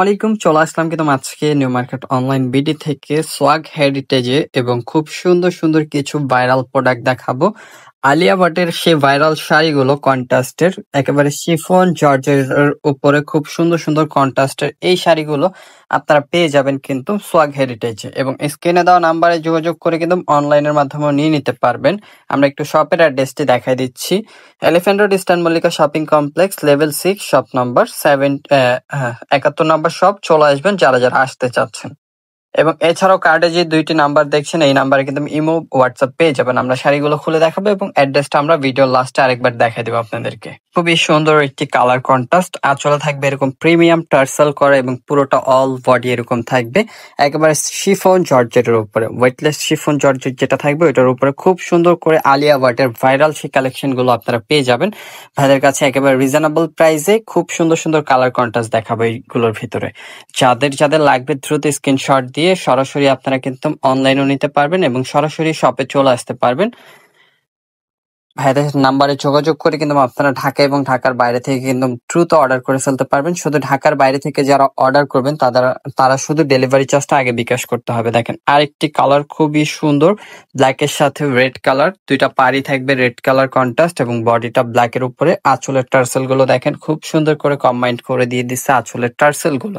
ওয়ালাইকুম, চলে আসলাম কিন্তু আজকে নিউ মার্কেট অনলাইন বিডি থেকে সোয়াগ হেরিটেজে এবং খুব সুন্দর সুন্দর কিছু ভাইরাল প্রোডাক্ট দেখাবো। আলিয়া ভাটের সেই ভাইরাল শাড়িগুলো কন্ট্রাস্টের একেবারে শিফন জর্জের উপরে খুব সুন্দর সুন্দর কন্ট্রাস্টের এই শাড়িগুলো আপনারা পেয়ে যাবেন কিন্তু সোয়াগ হেরিটেজে, এবং স্ক্রিনে দেওয়া নাম্বারে যোগাযোগ করে কিন্তু অনলাইনের মাধ্যমে নিয়ে নিতে পারবেন। আমরা একটু শপের অ্যাড্রেসটি দেখাই দিচ্ছি। Elephant road eastern Mallika shopping complex, level 6, shop number 71 নম্বর শপ। চলে আসবেন যারা যারা আসতে চাচ্ছেন। এবং এছাড়াও কার্ডে যে দুইটি নাম্বার দেখছেন এই নাম্বারে কিন্তু ইমো হোয়াটসঅ্যাপ পেয়ে যাবেন। আমরা শাড়িগুলো খুলে দেখাবো এবং অ্যাড্রেসটা আমরা ভিডিও লাস্টে আরেকবার দেখাই দেবো আপনাদেরকে। খুবই সুন্দর একটি কালার কন্ট্রাস্ট, আঁচলে থাকবে এরকম প্রিমিয়াম টার্সেল করা এবং পুরোটা অল বডি এরকম থাকবে একেবারে শিফন জর্জেটের উপরে, ওয়েটলেস শিফন জর্জেট যেটা থাকবে ওইটার উপরে খুব সুন্দর করে আলিয়া ভাটের ভাইরাল সেই কালেকশন গুলো আপনারা পেয়ে যাবেন ভাইদের কাছে একেবারে রিজনেবল প্রাইসে। খুব সুন্দর সুন্দর কালার কন্ট্রাস্ট দেখাবো এইগুলোর ভিতরে। যাদের যাদের লাগবে দ্রুত স্ক্রিনশট দিয়ে সরাসরি আপনারা কিন্তু অনলাইনেও নিতে পারবেন এবং সরাসরি শপে চলে আসতে পারবেন। ভাইদের নাম্বারে যোগাযোগ করে কিন্তু আপনারা ঢাকা এবং ঢাকার বাইরে থেকে কিন্তু দ্রুত অর্ডার করে ফেলতে পারবেন। শুধু ঢাকার বাইরে থেকে যারা অর্ডার করবেন তারা শুধু ডেলিভারি চার্জটা আগে বিকাশ করতে হবে। দেখেন আরেকটি কালার খুবই সুন্দর, ব্ল্যাকের সাথে রেড কালার, দুইটা পাড়ি থাকবে রেড কালার কন্ট্রাস্ট এবং বডিটা ব্ল্যাকের উপরে। আঁচলের টার্সেল গুলো দেখেন খুব সুন্দর করে কম্বাইন্ড করে দিয়ে দিচ্ছে আঁচলের টার্সেল গুলো।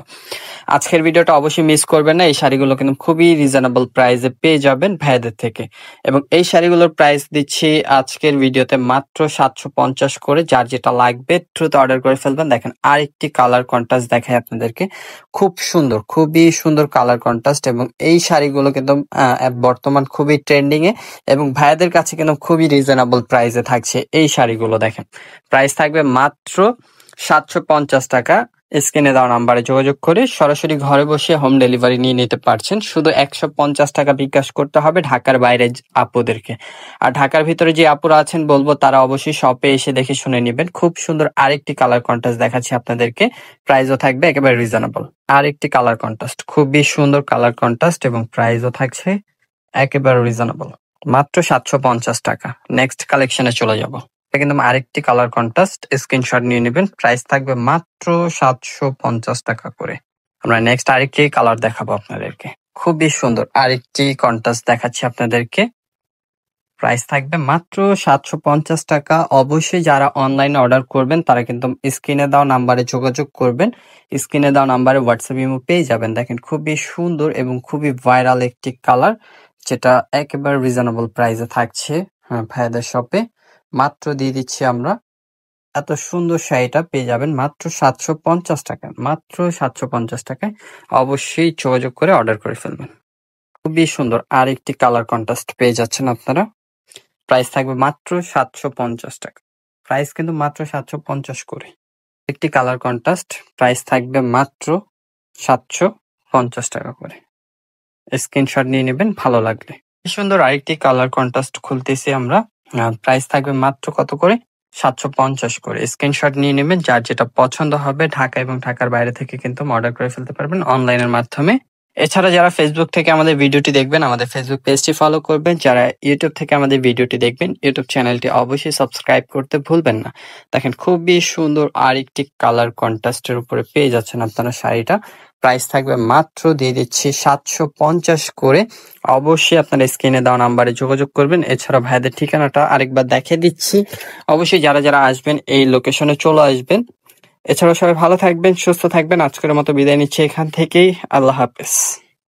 আজকের ভিডিওটা অবশ্যই মিস করবেন না। এই শাড়িগুলো কিন্তু খুবই রিজনেবল প্রাইসে পেয়ে যাবেন ভাইদের থেকে, এবং এই শাড়িগুলোর প্রাইস দিচ্ছি আজকের ভিডিওতে মাত্র 750 করে। যার যেটা লাগবে দ্রুত অর্ডার করে ফেলবেন। দেখেন আরেকটি কালার কন্ট্রাস্ট দেখাই আপনাদেরকে, খুব সুন্দর, খুবই সুন্দর কালার কন্ট্রাস্ট, এবং এই শাড়িগুলো কিন্তু বর্তমান খুবই ট্রেন্ডিং এ এবং ভাইদের কাছে কিন্তু খুবই রিজনেবল প্রাইসে থাকছে এই শাড়িগুলো। দেখেন প্রাইস থাকবে মাত্র 750 টাকা। স্ক্রিনে দেওয়া নাম্বারে যোগাযোগ করে সরাসরি ঘরে বসে হোম ডেলিভারি নিয়ে নিতে পারছেন। শুধু 150 টাকা বিকাশ করতে হবে ঢাকার বাইরে আপুদেরকে। আর ঢাকার ভিতরে যে আপুরা আছেন বলবো তারা অবশ্যই শপে এসে দেখে শুনে নেবেন। খুব সুন্দর আরেকটি কালার কন্ট্রাস্ট দেখাচ্ছি আপনাদেরকে, প্রাইসও থাকবে একেবারে রিজনেবল। আরেকটি কালার কন্ট্রাস্ট, খুবই সুন্দর কালার কন্ট্রাস্ট এবং প্রাইসও থাকছে একেবারে রিজনেবল, মাত্র 750 টাকা। নেক্সট কালেকশনে চলে যাব। কিন্তু আরেকটি কালার কন্ট্রাস্ট, স্ক্রিনশট নিয়ে নেবেন। প্রাইস থাকবে মাত্র 750 টাকা করে। আমরা নেক্সট আরেকটি কালার দেখাবো আপনাদেরকে, খুবই সুন্দর আরেকটি কন্ট্রাস্ট দেখাচ্ছি আপনাদেরকে। প্রাইস থাকবে মাত্র 750 টাকা। অবশ্যই যারা অনলাইনে অর্ডার করবেন তারা কিন্তু স্ক্রিনে দেওয়া নাম্বারে যোগাযোগ করবেন। স্ক্রিনে দেওয়া নাম্বারে হোয়াটসঅ্যাপ ইমো পেয়ে যাবেন। দেখেন খুবই সুন্দর এবং খুবই ভাইরাল একটি কালার, যেটা একেবারে রিজনেবল প্রাইসে থাকছে ভাইয়াদের শপে। মাত্র দিয়ে দিচ্ছি আমরা, এত সুন্দর শাড়িটা পেয়ে যাবেন মাত্র 750 টাকায়, মাত্র 750 টাকায়। অবশ্যই যোগাযোগ করে অর্ডার করে ফেলবেন। খুবই সুন্দর আরেকটি কালার কন্ট্রাস্ট পেয়ে যাচ্ছেন আপনারা। প্রাইস থাকবে মাত্র 750 টাকা। প্রাইস কিন্তু মাত্র 750 করে। একটি কালার কন্ট্রাস্ট, প্রাইস থাকবে মাত্র 750 টাকা করে। স্ক্রিনশট নিয়ে নেবেন ভালো লাগলে। সুন্দর আরেকটি কালার কন্ট্রাস্ট খুলতেছি আমরা। প্রাইস থাকবে মাত্র কত করে? 750 করে। স্ক্রিনশট নিয়ে নেবেন, যার যেটা পছন্দ হবে ঢাকা এবং ঢাকার বাইরে থেকে কিন্তু অর্ডার করে ফেলতে পারবেন অনলাইনের মাধ্যমে। এছাড়া যারা ফেসবুক থেকে আমাদের ভিডিওটি দেখবেন আমাদের ফেসবুক পেজটি ফলো করবেন। যারা ইউটিউব থেকে আমাদের ভিডিওটি দেখবেন ইউটিউব চ্যানেলটি অবশ্যই সাবস্ক্রাইব করতে ভুলবেন না। দেখেন খুবই সুন্দর আরেকটি কালার কন্ট্রাস্টের উপরে পেয়ে যাচ্ছেন আপনারা শাড়িটা। প্রাইস থাকবে মাত্র দিয়ে দিচ্ছি 750 করে। অবশ্যই আপনারা স্ক্রিনে দেওয়া নাম্বারে যোগাযোগ করবেন। এছাড়া ভাইদের ঠিকানাটা আরেকবার দেখিয়ে দিচ্ছি। অবশ্যই যারা যারা আসবেন এই লোকেশনে চলে আসবেন। এছাড়াও সবাই ভালো থাকবেন, সুস্থ থাকবেন। আজকের মতো বিদায় নিচ্ছি এখান থেকেই। আল্লাহ হাফেজ।